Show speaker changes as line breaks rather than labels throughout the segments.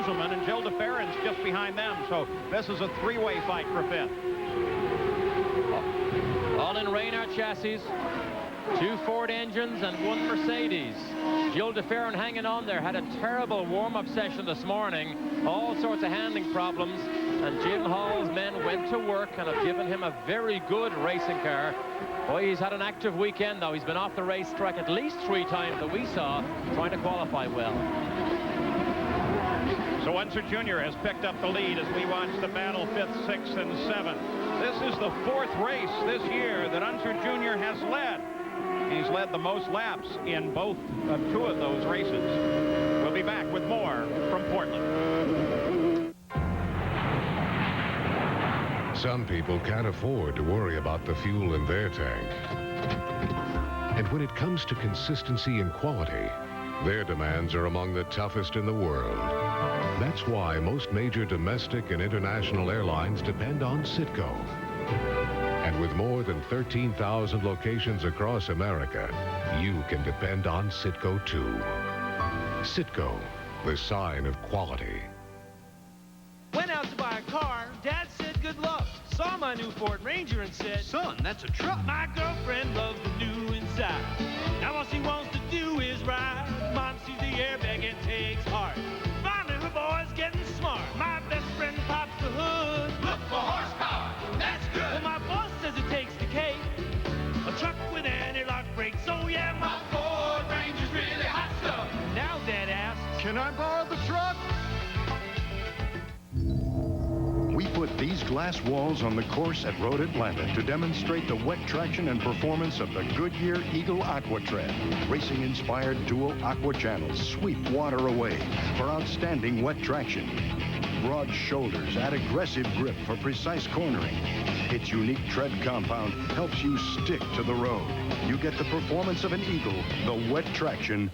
Gugelmin, and Gilles de Ferran's just behind them. So this is a three-way fight for fifth.
All in Reynard chassis. 2 Ford engines and 1 Mercedes. Gilles de Ferran hanging on there. Had a terrible warm-up session this morning. All sorts of handling problems. And Jim Hall's men went to work and have given him a very good racing car. Boy, he's had an active weekend, though. He's been off the racetrack at least 3 times that we saw, trying to qualify well.
So Unser Jr. has picked up the lead as we watch the battle 5th, 6th, and 7th. This is the 4th race this year that Unser Jr. has led. He's led the most laps in both of 2 of those races. We'll be back with more from Portland.
Some people can't afford to worry about the fuel in their tank. And when it comes to consistency and quality, their demands are among the toughest in the world. That's why most major domestic and international airlines depend on Citgo. And with more than 13,000 locations across America, you can depend on Citgo too. Citgo, the sign of quality.
Went out to buy a car. Dad said good luck. Saw my new Ford Ranger and said, son, that's a truck. My girlfriend loves the new inside. Now all she wants to do is ride. Mom sees the airbag and takes heart. Finally her boy's getting smart. My best friend pops the hood. Look for horsepower. That's good. Well, my boss says it takes the cake. A truck with anti-lock brakes. Oh yeah, my Ford Ranger's really hot stuff. Now Dad asks, can I borrow the truck?
We put these glass walls on the course at Road Atlanta to demonstrate the wet traction and performance of the Goodyear Eagle AquaTread. Racing-inspired dual aqua channels sweep water away for outstanding wet traction. Broad shoulders add aggressive grip for precise cornering. Its unique tread compound helps you stick to the road. You get the performance of an Eagle, the wet traction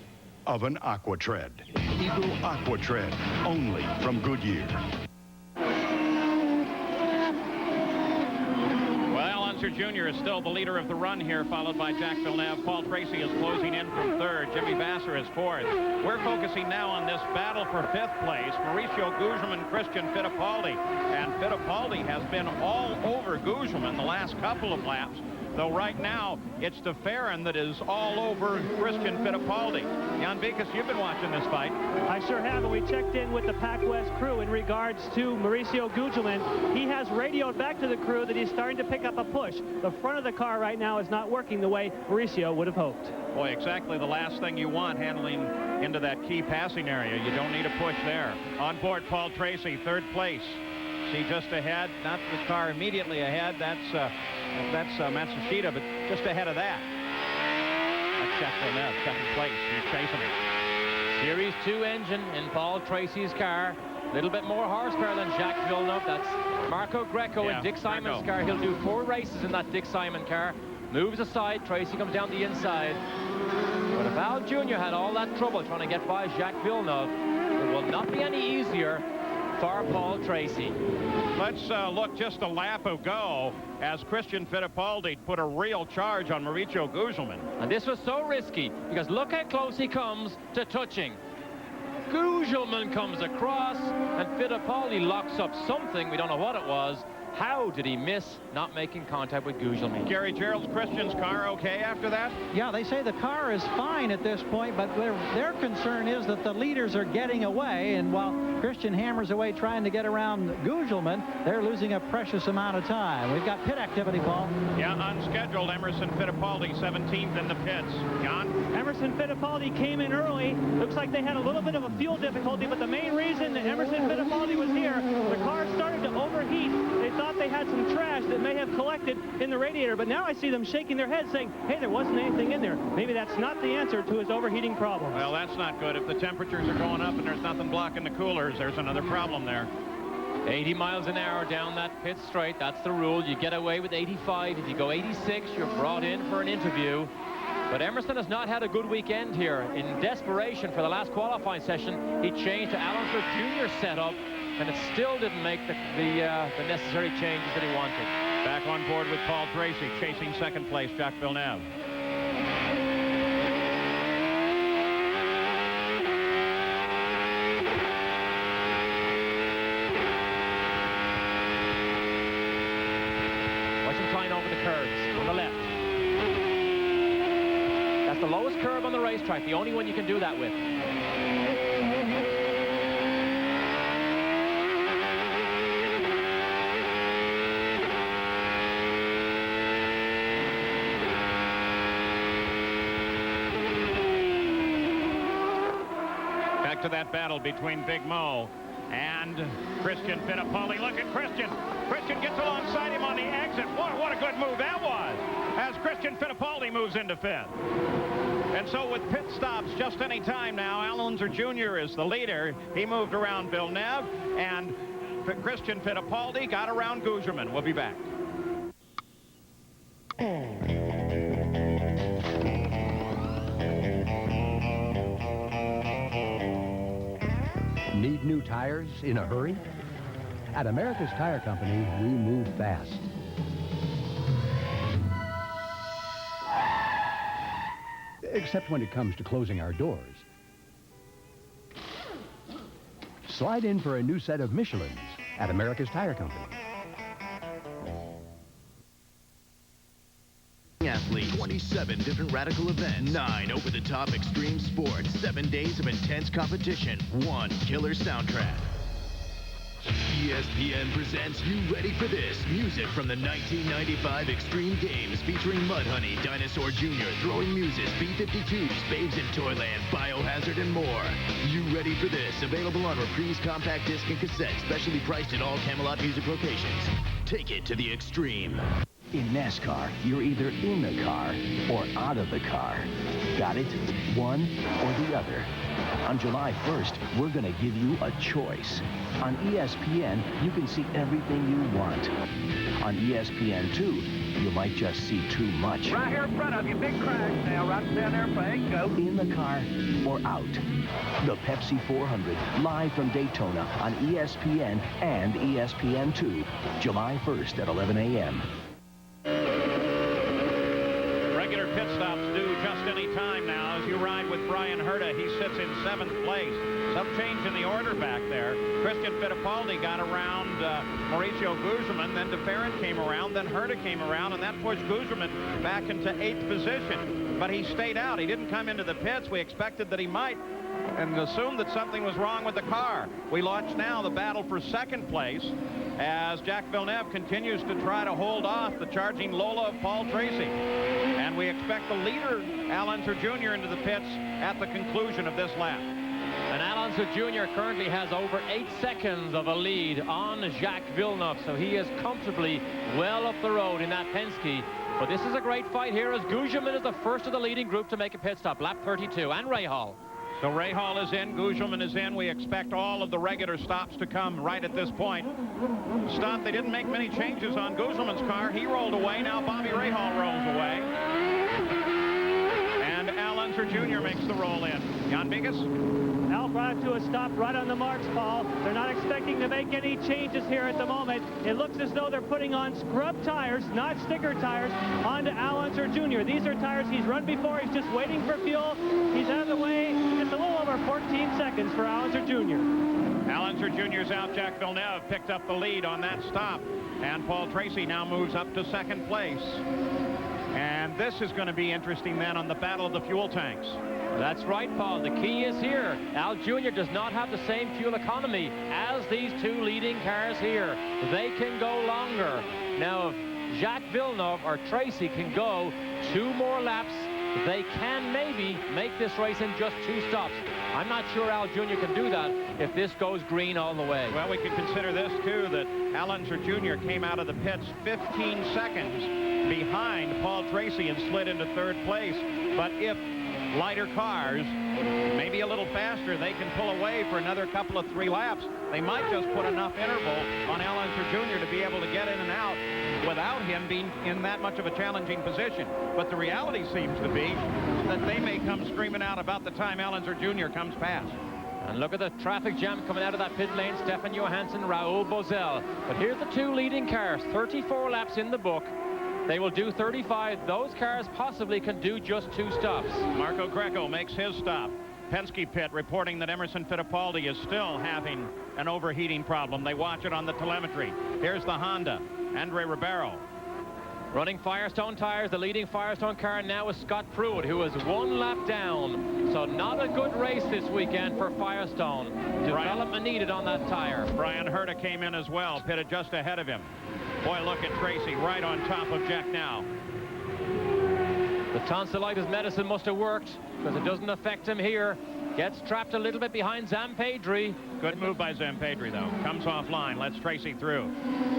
of an AquaTread. Eagle AquaTread, only from Goodyear.
Unser Jr. is still the leader of the run here, followed by Jack Villeneuve. Paul Tracy is closing in from 3rd. Jimmy Vasser is 4th. We're focusing now on this battle for 5th place. Mauricio Gugelmin, Christian Fittipaldi. And Fittipaldi has been all over Gugelmin the last couple of laps. Though right now, it's de Ferran that is all over Christian Fittipaldi. Jan Vikas, you've been watching this fight.
I sure have, and we checked in with the Pac West crew in regards to Mauricio Gugelmin. He has radioed back to the crew that he's starting to pick up a push. The front of the car right now is not working the way Mauricio would have hoped.
Boy, exactly the last thing you want handling into that key passing area. You don't need a push there. On board, Paul Tracy, 3rd place. See just ahead, not the car immediately ahead. That's Matsushita, but just ahead of that. That's Jack Villeneuve, 2nd place. He's chasing it.
Series 2 engine in Paul Tracy's car. A little bit more horsepower than Jacques Villeneuve. That's Marco Greco in Dick Simon's car. He'll do 4 races in that Dick Simon car. Moves aside. Tracy comes down the inside. But if Al Jr. had all that trouble trying to get by Jacques Villeneuve, it will not be any easier for Paul Tracy.
Let's look just a lap ago as Christian Fittipaldi put a real charge on Mauricio Gugelmin.
And this was so risky because look how close he comes to touching. Gugelmin comes across and Fittipaldi locks up something. We don't know what it was. How did he miss not making contact with Gugelmin?
Gary Gerald's Christian's car okay after that?
Yeah, they say the car is fine at this point, but their concern is that the leaders are getting away, and while Christian hammers away trying to get around Gugelmin, they're losing a precious amount of time. We've got pit activity, Paul.
Yeah, unscheduled. Emerson Fittipaldi, 17th in the pits. John?
Emerson Fittipaldi came in early. Looks like they had a little bit of a fuel difficulty, but the main reason that Emerson Fittipaldi was here, the car started to overheat. They thought they had some trash that may have collected in the radiator, but now I see them shaking their heads saying, hey, there wasn't anything in there. Maybe that's not the answer to his overheating problem.
Well, that's not good. If the temperatures are going up and there's nothing blocking the coolers, there's another problem there.
80 miles an hour down that pit straight. That's the rule. You get away with 85. If you go 86, you're brought in for an interview. But Emerson has not had a good weekend here. In desperation for the last qualifying session, he changed to Alan Jr. setup, and it still didn't make the necessary changes that he wanted.
Back on board with Paul Tracy, chasing 2nd place, Jacques Villeneuve.
the left. That's the lowest curve on the racetrack, the only one you can do that with.
Back to that battle between Big Mo and Christian Fittipaldi. Look at Christian. Christian gets alongside him on the exit. What a good move that was, as Christian Fittipaldi moves into fifth. And so with pit stops just any time now, Al Unser Jr. is the leader. He moved around Villeneuve, and Christian Fittipaldi got around Gugelmin. We'll be back.
Need new tires in a hurry? At America's Tire Company, we move fast. Except when it comes to closing our doors. Slide in for a new set of Michelins at America's Tire Company.
Athlete, 27 different radical events, 9 over-the-top extreme sports, 7 days of intense competition, 1 killer soundtrack. ESPN presents You Ready for This? Music from the 1995 Extreme Games featuring Mudhoney, Dinosaur Jr., Throwing Muses, B-52s, Babes in Toyland, Biohazard, and more. You Ready for This? Available on Reprise compact disc and cassette, specially priced at all Camelot Music locations. Take it to the extreme.
In NASCAR, you're either in the car or out of the car. Got it? One or the other. On July 1st, we're going to give you a choice. On ESPN, you can see everything you want. On ESPN2, you might just see too much.
Right here in front of you, big crash now, right down there, flag, go.
In the car or out. The Pepsi 400, live from Daytona on ESPN and ESPN2, July 1st at 11 a.m.
Regular pit stops do just any time now. As you ride with Brian Herta, he sits in 7th place. Some change in the order back there. Christian Fittipaldi got around Mauricio Gugelmin, then DeFerrin came around, then Herta came around, and that pushed Gugelmin back into 8th position. But he stayed out. He didn't come into the pits. We expected that he might, and assumed that something was wrong with the car. We launch now the battle for 2nd place as Jacques Villeneuve continues to try to hold off the charging Lola of Paul Tracy. And we expect the leader, Al Unser Jr., into the pits at the conclusion of this lap.
And Al Unser Jr. currently has over 8 seconds of a lead on Jacques Villeneuve, so he is comfortably well up the road in that Penske. But this is a great fight here as Gugelmin is the first of the leading group to make a pit stop, lap 32, and Rahal.
So Rahal is in, Gugelmin is in. We expect all of the regular stops to come right at this point. Stop, they didn't make many changes on Gugelmin's car. He rolled away, now Bobby Rahal rolls away. And Al Unser Jr. makes the roll in. Jan Bigas?
Al brought it to a stop right on the marks, Paul. They're not expecting to make any changes here at the moment. It looks as though they're putting on scrub tires, not sticker tires, onto Al Unser Jr. These are tires he's run before. He's just waiting for fuel. He's out of the way. It's a little over 14 seconds for Al Unser Jr.
Al Unser Jr.'s out. Jacques Villeneuve picked up the lead on that stop. And Paul Tracy now moves up to 2nd place. And this is going to be interesting then on the battle of the fuel tanks.
That's right, Paul. The key is here. Al Jr. does not have the same fuel economy as these 2 leading cars here. They can go longer. Now, if Jacques Villeneuve or Tracy can go 2 more laps, they can maybe make this race in just 2 stops. I'm not sure Al Jr. can do that if this goes green all the way.
Well, we can consider this, too, that Al Unser Jr. came out of the pits 15 seconds behind Paul Tracy and slid into 3rd place. But if lighter cars, maybe a little faster, they can pull away for another couple of 3 laps. They might just put enough interval on Al Unser Jr. to be able to get in and out without him being in that much of a challenging position. But the reality seems to be that they may come screaming out about the time Al Unser Jr. comes past.
And look at the traffic jam coming out of that pit lane. Stefan Johansson, Raoul Boesel. But here's the 2 leading cars, 34 laps in the book. They will do 35. Those cars possibly can do just 2 stops.
Marco Greco makes his stop. Penske pit reporting that Emerson Fittipaldi is still having an overheating problem. They watch it on the telemetry. Here's the Honda. Andre Ribeiro.
Running Firestone tires, the leading Firestone car now is Scott Pruitt, who is 1 lap down. So not a good race this weekend for Firestone. Development needed on that tire.
Brian Herta came in as well, pitted just ahead of him. Boy, look at Tracy right on top of Jack now.
The tonsillitis medicine must have worked, because it doesn't affect him here. Gets trapped a little bit behind Zampedri.
Good move by Zampedri, though. Comes offline, lets Tracy through.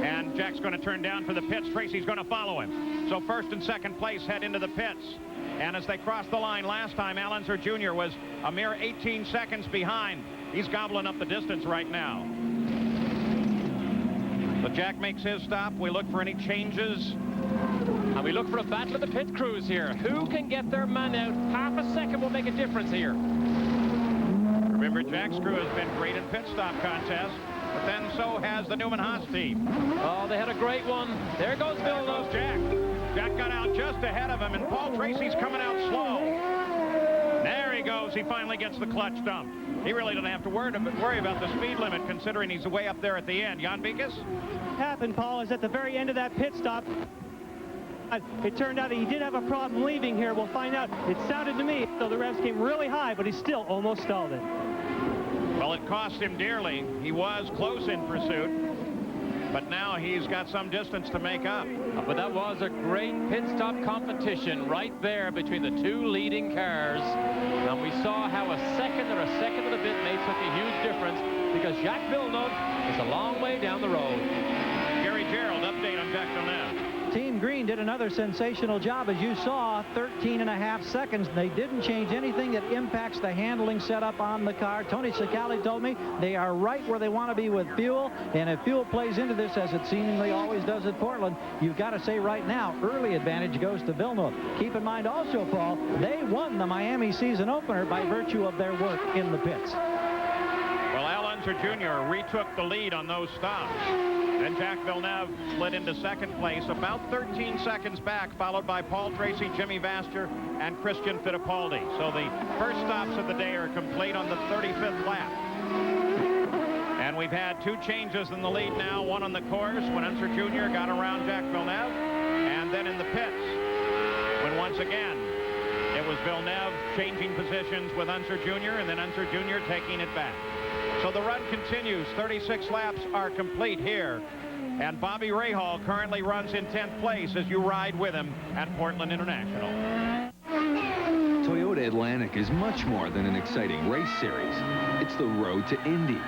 And Jack's going to turn down for the pits. Tracy's going to follow him. So first and second place head into the pits. And as they crossed the line last time, Al Unser Jr. was a mere 18 seconds behind. He's gobbling up the distance right now. So Jack makes his stop. We look for any changes.
And we look for a battle of the pit crews here. Who can get their man out? Half a second will make a difference here.
Remember, Jack's crew has been great in pit stop contests, but then so has the Newman Haas team.
Oh, they had a great one. There goes Villeneuve.
Jack. Jack got out just ahead of him, and Paul Tracy's coming out slow. There he goes. He finally gets the clutch dump. He really doesn't have to worry about the speed limit, considering he's way up there at the end. Jan Beekes?
What happened, Paul, is at the very end of that pit stop, it turned out that he did have a problem leaving here. We'll find out. It sounded to me, though the revs came really high, but he still almost stalled it.
Well, it cost him dearly. He was close in pursuit, but now he's got some distance to make up.
But that was a great pit stop competition right there between the two leading cars. And we saw how a second or a second and a bit made such a huge difference, because Jacques Villeneuve is a long way down the road.
Gary Gerald, update on Jacques Villeneuve.
Team Green did another sensational job, as you saw, 13.5 seconds. They didn't change anything that impacts the handling setup on the car. Tony Cicali told me they are right where they want to be with fuel, and if fuel plays into this, as it seemingly always does at Portland, you've got to say right now, early advantage goes to Villeneuve. Keep in mind also, Paul, they won the Miami season opener by virtue of their work in the pits.
Well, Al Unser Jr. retook the lead on those stops. Then Jacques Villeneuve slid into second place, about 13 seconds back, followed by Paul Tracy, Jimmy Vasser, and Christian Fittipaldi. So the first stops of the day are complete on the 35th lap. And we've had two changes in the lead now, one on the course when Unser Jr. got around Jacques Villeneuve, and then in the pits when once again it was Villeneuve changing positions with Unser Jr. and then Unser Jr. taking it back. So the run continues. 36 laps are complete here. And Bobby Rahal currently runs in 10th place as you ride with him at Portland International.
Toyota Atlantic is much more than an exciting race series. It's the road to Indy.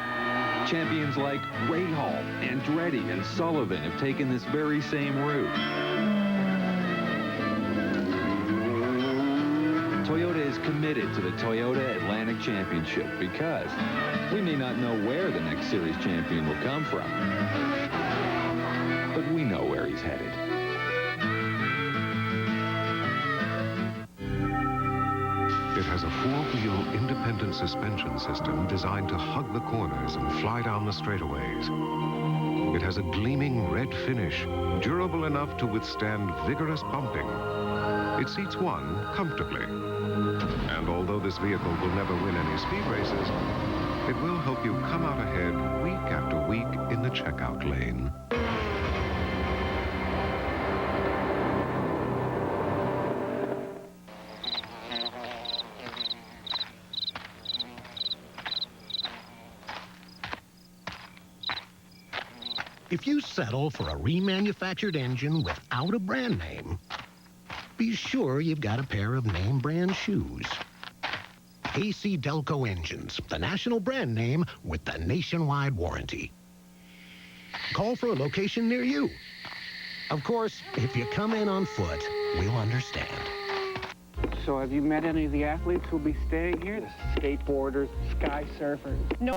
Champions like Rahal, Andretti, and Sullivan have taken this very same route. Toyota is committed to the Toyota Atlantic Championship because we may not know where the next series champion will come from, but we know where he's headed.
It has a four-wheel independent suspension system designed to hug the corners and fly down the straightaways. It has a gleaming red finish, durable enough to withstand vigorous bumping. It seats one comfortably. And although this vehicle will never win any speed races, it will help you come out ahead week after week in the checkout lane.
If you settle for a remanufactured engine without a brand name, be sure you've got a pair of name brand shoes. AC Delco Engines, the national brand name with the nationwide warranty. Call for a location near you. Of course, if you come in on foot, we'll understand.
So have you met any of the athletes who'll be staying here? The skateboarders, sky surfers?
No.